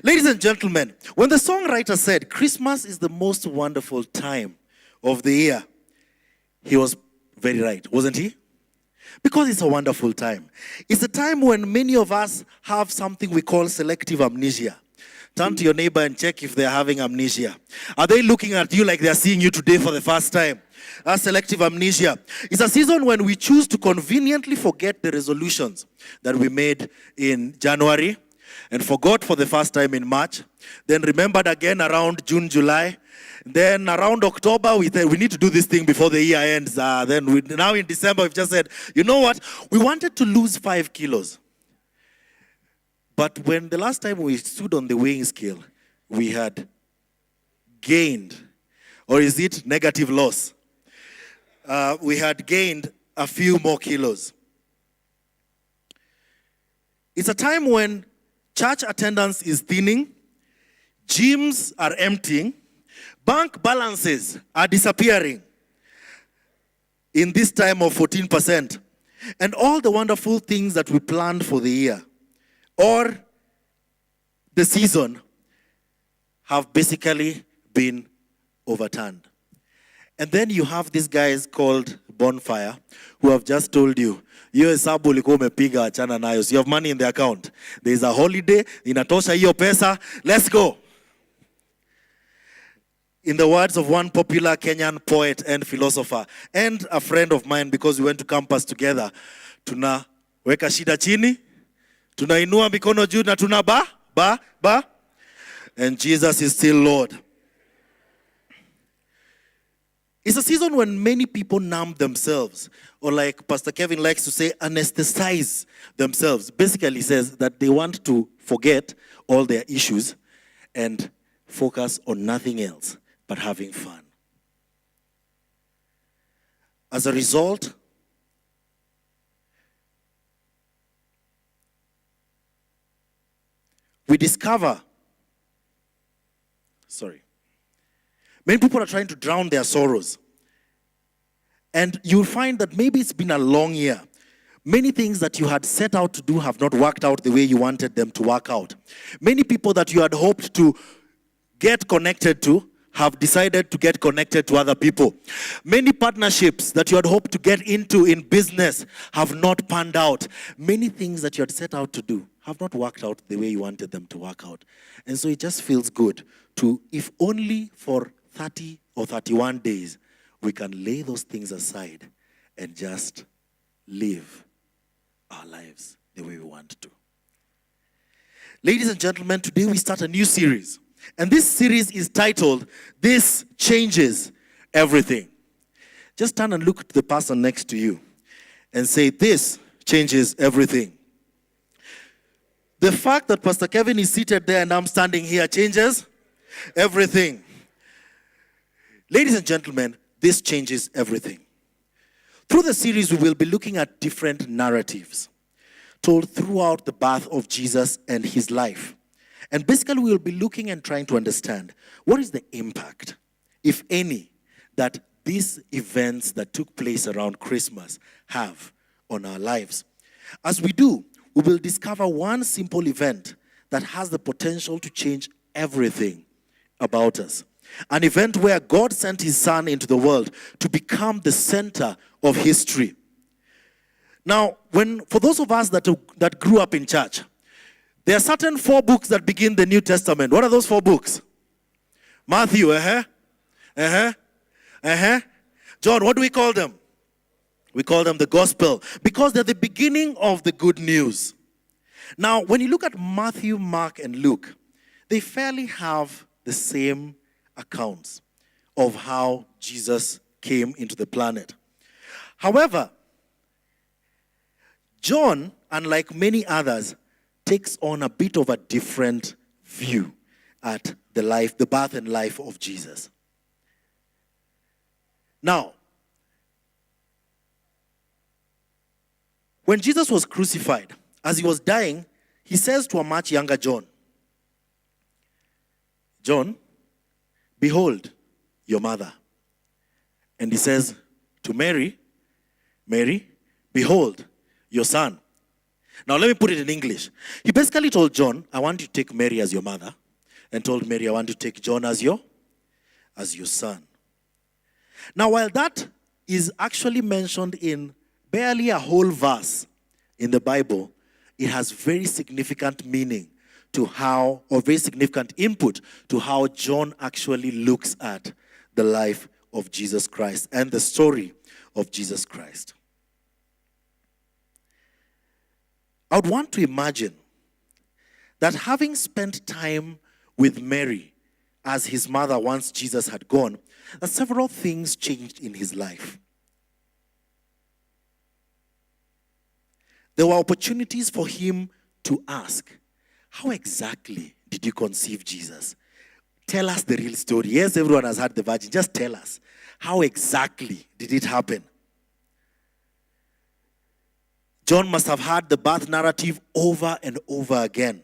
Ladies and gentlemen, when the songwriter said Christmas is the most wonderful time of the year, he was very right, wasn't he? Because it's a wonderful time. It's a time when many of us have something we call selective amnesia. Turn to your neighbor and check if they're having amnesia. Are they looking at you like they're seeing you today for the first time? That's selective amnesia. It's a season when we choose to conveniently forget the resolutions that we made in January and forgot for the first time in March, then remembered again around June, July. Then around October, we said we need to do this thing before the year ends. Now in December, we've just said, you know what? We wanted to lose 5 kilos. But when the last time we stood on the weighing scale, we had gained, or is it negative loss? We had gained a few more kilos. It's a time when church attendance is thinning, gyms are emptying, bank balances are disappearing in this time of 14%. And all the wonderful things that we planned for the year or the season have basically been overturned. And then you have these guys called Bonfire who have just told you, hiyo hesabu ulikuwa umepiga achana nayo. So you have money in the account. There is a holiday, inatosha hiyo pesa, let's go. In the words of one popular Kenyan poet and philosopher, and a friend of mine because we went to campus together, tunaweka shida chini, tunainua mikono juu na tuna ba. And Jesus is still Lord. It's a season when many people numb themselves, or like Pastor Kevin likes to say, anesthetize themselves. Basically says that they want to forget all their issues and focus on nothing else but having fun. As a result, we discover, many people are trying to drown their sorrows. And you'll find that maybe it's been a long year. Many things that you had set out to do have not worked out the way you wanted them to work out. Many people that you had hoped to get connected to have decided to get connected to other people. Many partnerships that you had hoped to get into in business have not panned out. Many things that you had set out to do have not worked out the way you wanted them to work out. And so it just feels good to, if only for 30 or 31 days, we can lay those things aside and just live our lives the way we want to. Ladies and gentlemen, today we start a new series. And this series is titled, This Changes Everything. Just turn and look at the person next to you and say, this changes everything. The fact that Pastor Kevin is seated there and I'm standing here changes everything. Ladies and gentlemen, this changes everything. Through the series, we will be looking at different narratives told throughout the birth of Jesus and his life. And basically, we will be looking and trying to understand what is the impact, if any, that these events that took place around Christmas have on our lives. As we do, we will discover one simple event that has the potential to change everything about us. An event where God sent his son into the world to become the center of history. Now, for those of us that grew up in church, there are certain 4 books that begin the New Testament. What are those 4 books? Matthew, John, what do we call them? We call them the gospel because they're the beginning of the good news. Now, when you look at Matthew, Mark, and Luke, they fairly have the same accounts of how Jesus came into the planet. However, John, unlike many others, takes on a bit of a different view at the birth and life of Jesus. Now, when Jesus was crucified, as he was dying, he says to a much younger John, John, behold your mother. And he says to Mary, Mary, behold your son. Now let me put it in English. He basically told John, I want you to take Mary as your mother, and told Mary, I want you to take John as your son. Now while that is actually mentioned in barely a whole verse in the Bible, it has very significant meaning to how, or very significant input to how John actually looks at the life of Jesus Christ and the story of Jesus Christ. I would want to imagine that having spent time with Mary as his mother once Jesus had gone, that several things changed in his life. There were opportunities for him to ask, how exactly did you conceive Jesus? Tell us the real story. Yes, everyone has heard the virgin. Just tell us. How exactly did it happen? John must have heard the birth narrative over and over again.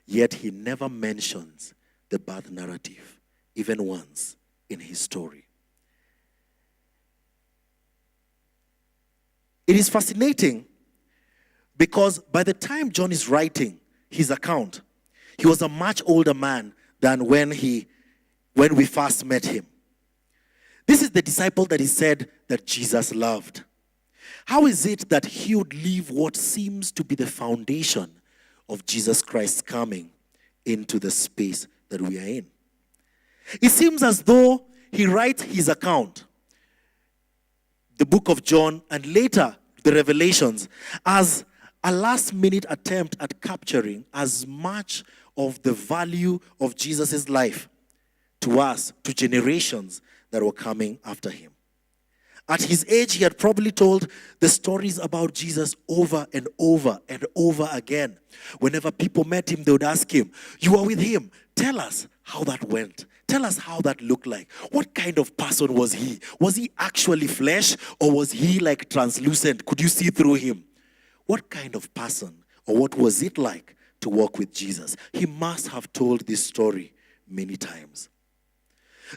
Yet he never mentions the birth narrative, even once in his story. It is fascinating because by the time John is writing his account, he was a much older man than when we first met him. This is the disciple that he said that Jesus loved. How is it that he would leave what seems to be the foundation of Jesus Christ coming into the space that we are in? It seems as though he writes his account, the book of John, and later the Revelations, as a last-minute attempt at capturing as much of the value of Jesus' life to us, to generations that were coming after him. At his age, he had probably told the stories about Jesus over and over and over again. Whenever people met him, they would ask him, you were with him. Tell us how that went. Tell us how that looked like. What kind of person was he? Was he actually flesh, or was he like translucent? Could you see through him? What kind of person, or what was it like to walk with Jesus? He must have told this story many times.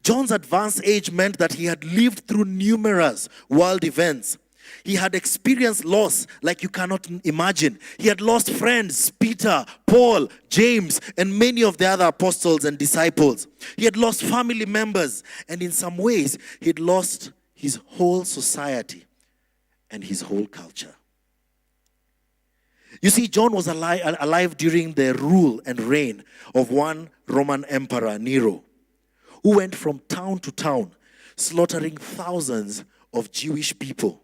John's advanced age meant that he had lived through numerous world events. He had experienced loss like you cannot imagine. He had lost friends, Peter, Paul, James, and many of the other apostles and disciples. He had lost family members, and in some ways, he had lost his whole society and his whole culture. You see, John was alive during the rule and reign of one Roman emperor, Nero, who went from town to town, slaughtering thousands of Jewish people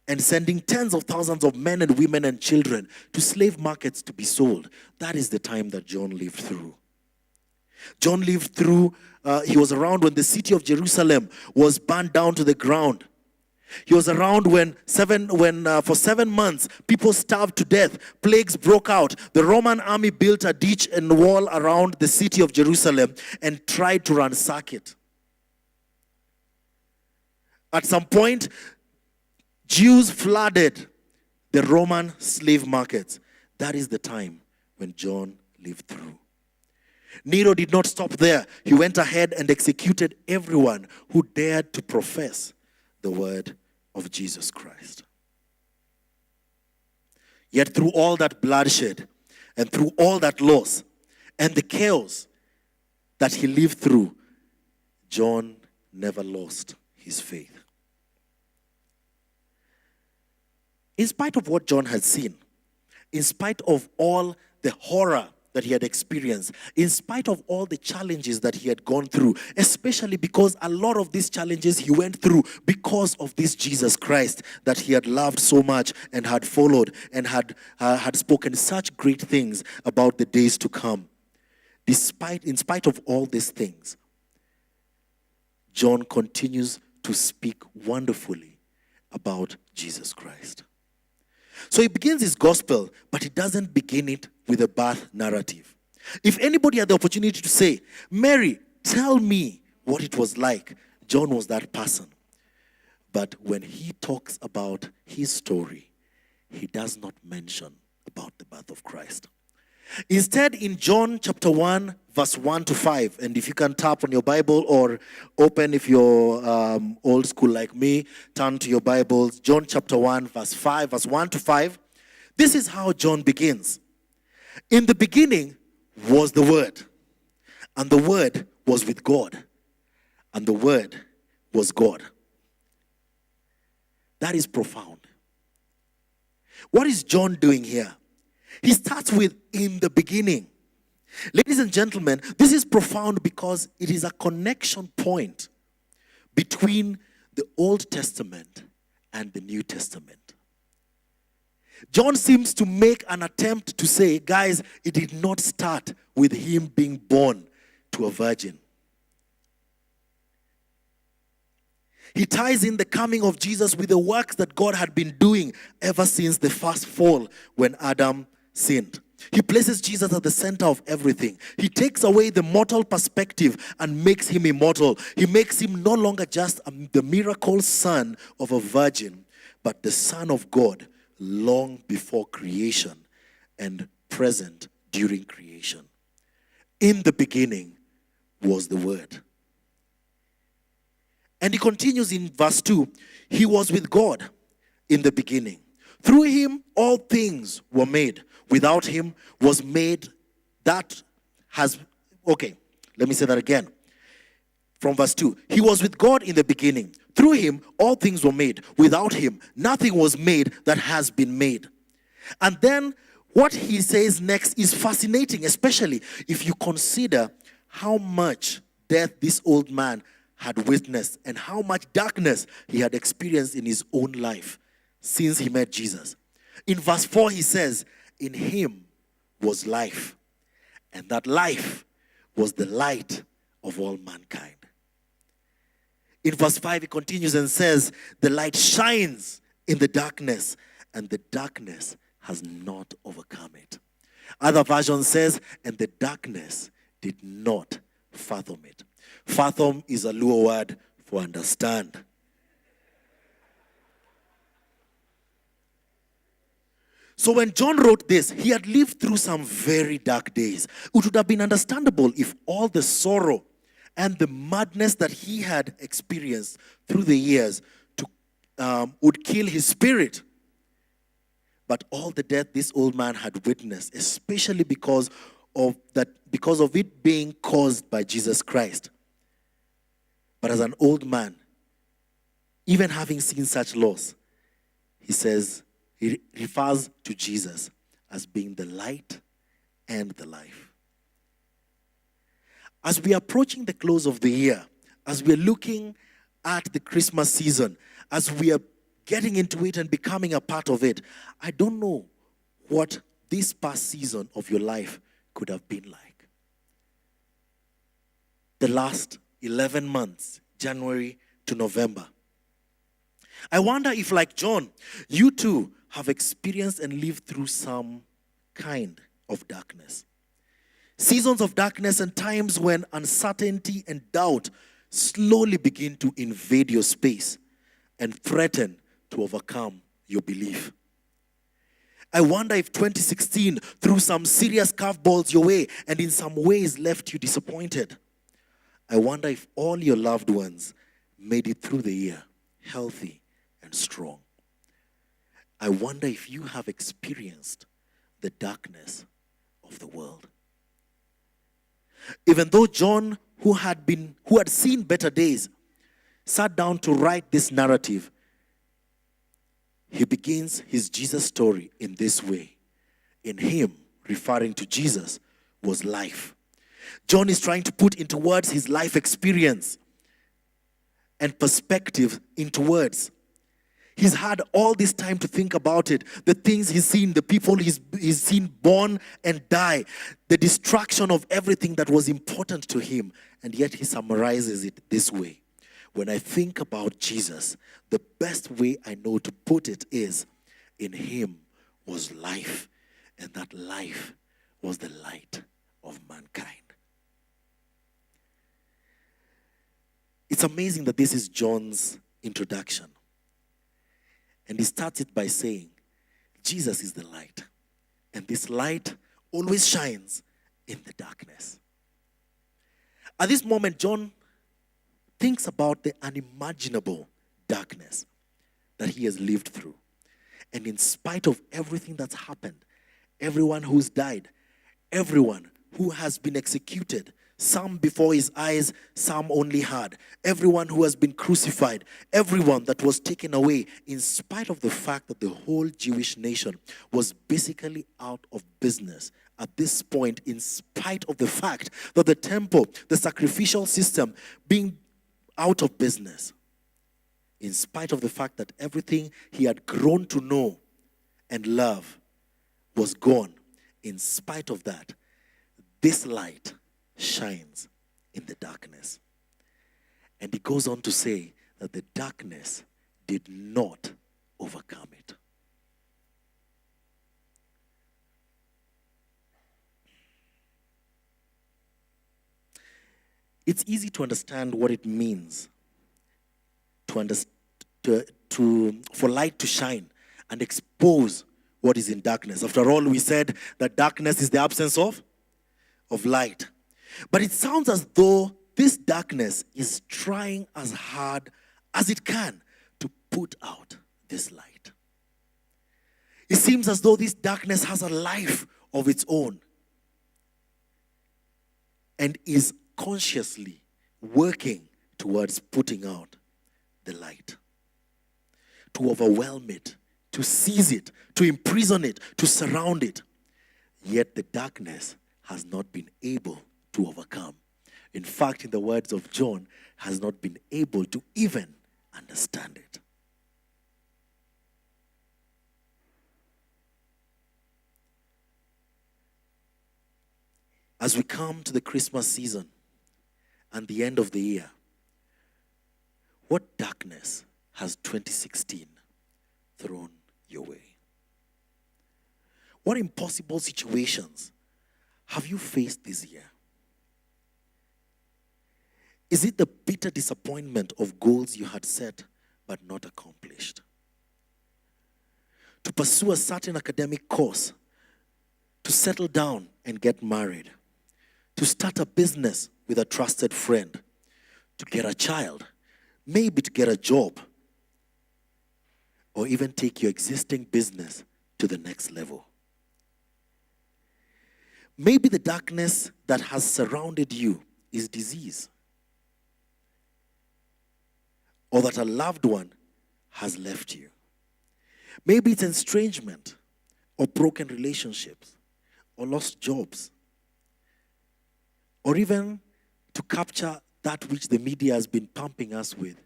and sending tens of thousands of men and women and children to slave markets to be sold. That is the time that John lived through. John lived through, he was around when the city of Jerusalem was burned down to the ground. He was around when for 7 months people starved to death, plagues broke out. The Roman army built a ditch and wall around the city of Jerusalem and tried to ransack it. At some point, Jews flooded the Roman slave markets. That is the time when John lived through. Nero did not stop there. He went ahead and executed everyone who dared to profess the word of Jesus Christ. Yet through all that bloodshed and through all that loss and the chaos that he lived through, John never lost his faith. In spite of what John had seen, in spite of all the horror that he had experienced, in spite of all the challenges that he had gone through, especially because a lot of these challenges he went through because of this Jesus Christ that he had loved so much and had followed and had spoken such great things about the days to come. In spite of all these things, John continues to speak wonderfully about Jesus Christ. So he begins his gospel, but he doesn't begin it with a birth narrative. If anybody had the opportunity to say, Mary, tell me what it was like, John was that person. But when he talks about his story, he does not mention about the birth of Christ. Instead, in John chapter 1, verse 1 to 5, and if you can tap on your Bible or open if you're old school like me, turn to your Bibles. John chapter 1, verse 1 to 5. This is how John begins. In the beginning was the Word, and the Word was with God, and the Word was God. That is profound. What is John doing here? He starts with in the beginning. Ladies and gentlemen, this is profound because it is a connection point between the Old Testament and the New Testament. John seems to make an attempt to say, guys, it did not start with him being born to a virgin. He ties in the coming of Jesus with the works that God had been doing ever since the first fall when Adam sinned. He places Jesus at the center of everything. He takes away the mortal perspective and makes him immortal. He makes him no longer just the miracle son of a virgin, but the Son of God long before creation and present during creation. In the beginning was the Word. And he continues in verse 2. He was with God in the beginning. Through him all things were made. Without him was made that has... Okay, let me say that again. From verse 2. He was with God in the beginning. Through him all things were made. Without him nothing was made that has been made. And then what he says next is fascinating, especially if you consider how much death this old man had witnessed and how much darkness he had experienced in his own life since he met Jesus. In verse 4 he says, in him was life, and that life was the light of all mankind. In verse 5 he continues and says, the light shines in the darkness, and the darkness has not overcome it. Other version says, and the darkness did not fathom it. Fathom is a Luo word for understand. So when John wrote this, he had lived through some very dark days. It would have been understandable if all the sorrow and the madness that he had experienced through the years would kill his spirit. But all the death this old man had witnessed, especially because of it being caused by Jesus Christ. But as an old man, even having seen such loss, he says, he refers to Jesus as being the light and the life. As we are approaching the close of the year, as we are looking at the Christmas season, as we are getting into it and becoming a part of it, I don't know what this past season of your life could have been like. The last 11 months, January to November. I wonder if, like John, you too have experienced and lived through some kind of darkness. Seasons of darkness and times when uncertainty and doubt slowly begin to invade your space and threaten to overcome your belief. I wonder if 2016 threw some serious curveballs your way and in some ways left you disappointed. I wonder if all your loved ones made it through the year healthy and strong. I wonder if you have experienced the darkness of the world. Even though John, who had seen better days, sat down to write this narrative, he begins his Jesus story in this way. In him, referring to Jesus, was life. John is trying to put into words his life experience and perspective into words. He's had all this time to think about it, the things he's seen, the people he's seen born and die, the destruction of everything that was important to him, and yet he summarizes it this way. When I think about Jesus, the best way I know to put it is, in him was life, and that life was the light of mankind. It's amazing that this is John's introduction. And he starts it by saying, Jesus is the light. And this light always shines in the darkness. At this moment, John thinks about the unimaginable darkness that he has lived through. And in spite of everything that's happened, everyone who's died, everyone who has been executed, some before his eyes, some only heard, everyone who has been crucified, everyone that was taken away, in spite of the fact that the whole Jewish nation was basically out of business at this point, in spite of the fact that the temple, the sacrificial system being out of business, in spite of the fact that everything he had grown to know and love was gone, in spite of that, this light shines in the darkness. And he goes on to say that the darkness did not overcome it. It's easy to understand what it means for light to shine and expose what is in darkness. After all, we said that darkness is the absence of light. But it sounds as though this darkness is trying as hard as it can to put out this light. It seems as though this darkness has a life of its own and is consciously working towards putting out the light, to overwhelm it, to seize it, to imprison it, to surround it. Yet the darkness has not been able to overcome. In fact, in the words of John, has not been able to even understand it. As we come to the Christmas season and the end of the year, what darkness has 2016 thrown your way? What impossible situations have you faced this year? Is it the bitter disappointment of goals you had set but not accomplished? To pursue a certain academic course, to settle down and get married, to start a business with a trusted friend, to get a child, maybe to get a job, or even take your existing business to the next level. Maybe the darkness that has surrounded you is disease, or that a loved one has left you. Maybe it's estrangement, or broken relationships, or lost jobs, or even to capture that which the media has been pumping us with,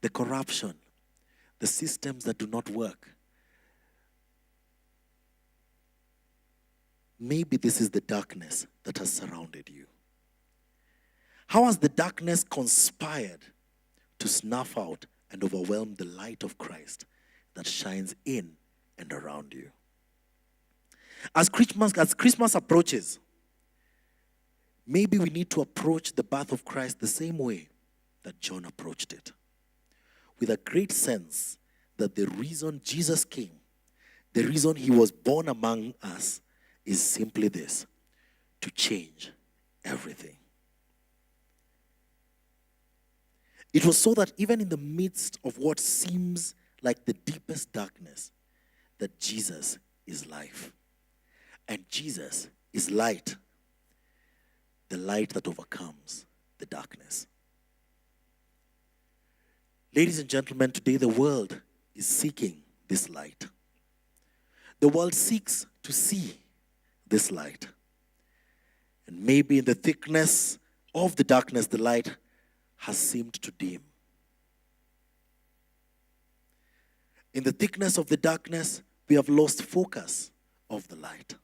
the corruption, the systems that do not work. Maybe this is the darkness that has surrounded you. How has the darkness conspired to snuff out and overwhelm the light of Christ that shines in and around you? As Christmas approaches, maybe we need to approach the birth of Christ the same way that John approached it, with a great sense that the reason Jesus came, the reason he was born among us, is simply this: to change everything. It was so that even in the midst of what seems like the deepest darkness, that Jesus is life. And Jesus is light, the light that overcomes the darkness. Ladies and gentlemen, today the world is seeking this light. The world seeks to see this light. And maybe in the thickness of the darkness, the light has seemed to dim. In the thickness of the darkness, we have lost focus of the light.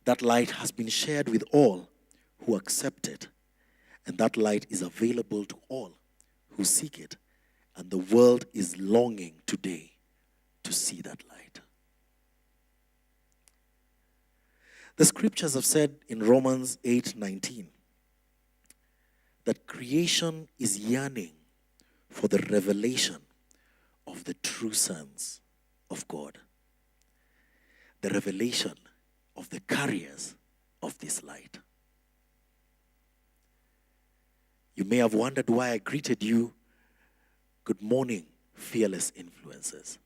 That light has been shared with all who accept it, and that light is available to all who seek it, and the world is longing today to see that light. The scriptures have said in Romans 8:19 that creation is yearning for the revelation of the true sons of God, the revelation of the carriers of this light. You may have wondered why I greeted you good morning fearless influencers.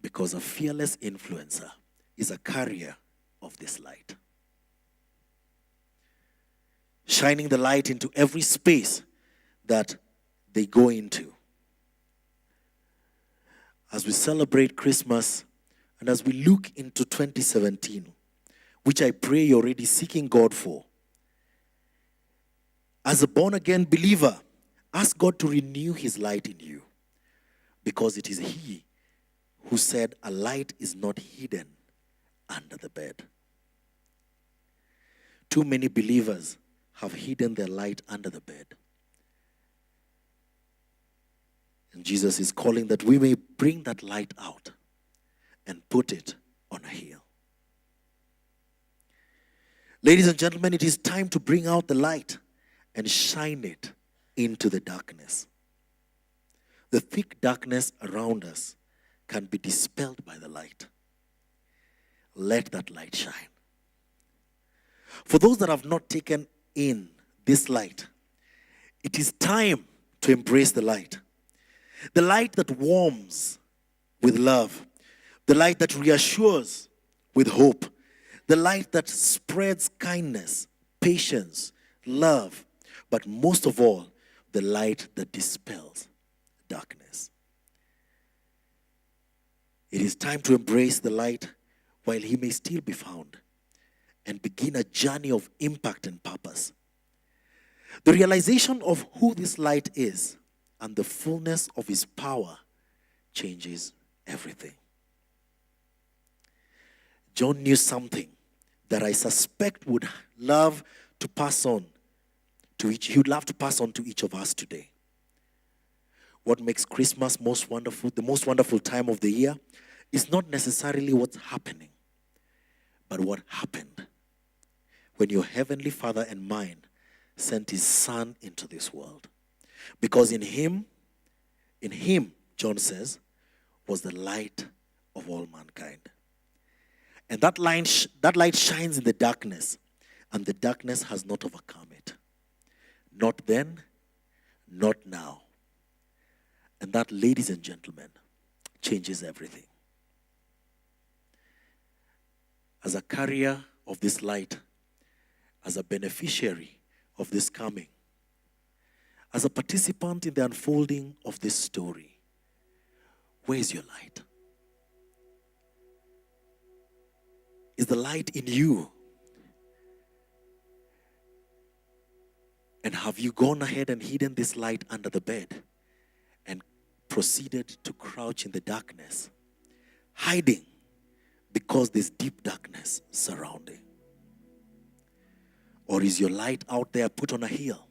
Because a fearless influencer is a carrier of this light. Shining the light into every space that they go into. As we celebrate Christmas and as we look into 2017, which I pray you're already seeking God for, as a born-again believer, ask God to renew his light in you, because it is he who said a light is not hidden under the bed. Too many believers have hidden their light under the bed. And Jesus is calling that we may bring that light out and put it on a hill. Ladies and gentlemen, it is time to bring out the light and shine it into the darkness. The thick darkness around us can be dispelled by the light. Let that light shine. For those that have not taken in this light, it is time to embrace the light. The light that warms with love. The light that reassures with hope. The light that spreads kindness, patience, love. But most of all, the light that dispels darkness. It is time to embrace the light while he may still be found, and begin a journey of impact and purpose. The realization of who this light is and the fullness of his power changes everything. John knew something that I suspect would love to pass on to each. He would love to pass on to each of us today. What makes Christmas most wonderful, the most wonderful time of the year, is not necessarily what's happening, but what happened when your heavenly Father and mine sent his Son into this world. Because in him, John says, was the light of all mankind. And that light shines in the darkness, and the darkness has not overcome it. Not then, not now. And that, ladies and gentlemen, changes everything. As a carrier of this light, as a beneficiary of this coming, as a participant in the unfolding of this story, where is your light? Is the light in you? And have you gone ahead and hidden this light under the bed and proceeded to crouch in the darkness, hiding because there's deep darkness surrounding? Or is your light out there put on a hill,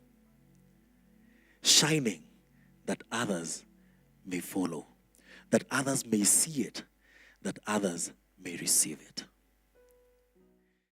shining that others may follow, that others may see it, that others may receive it?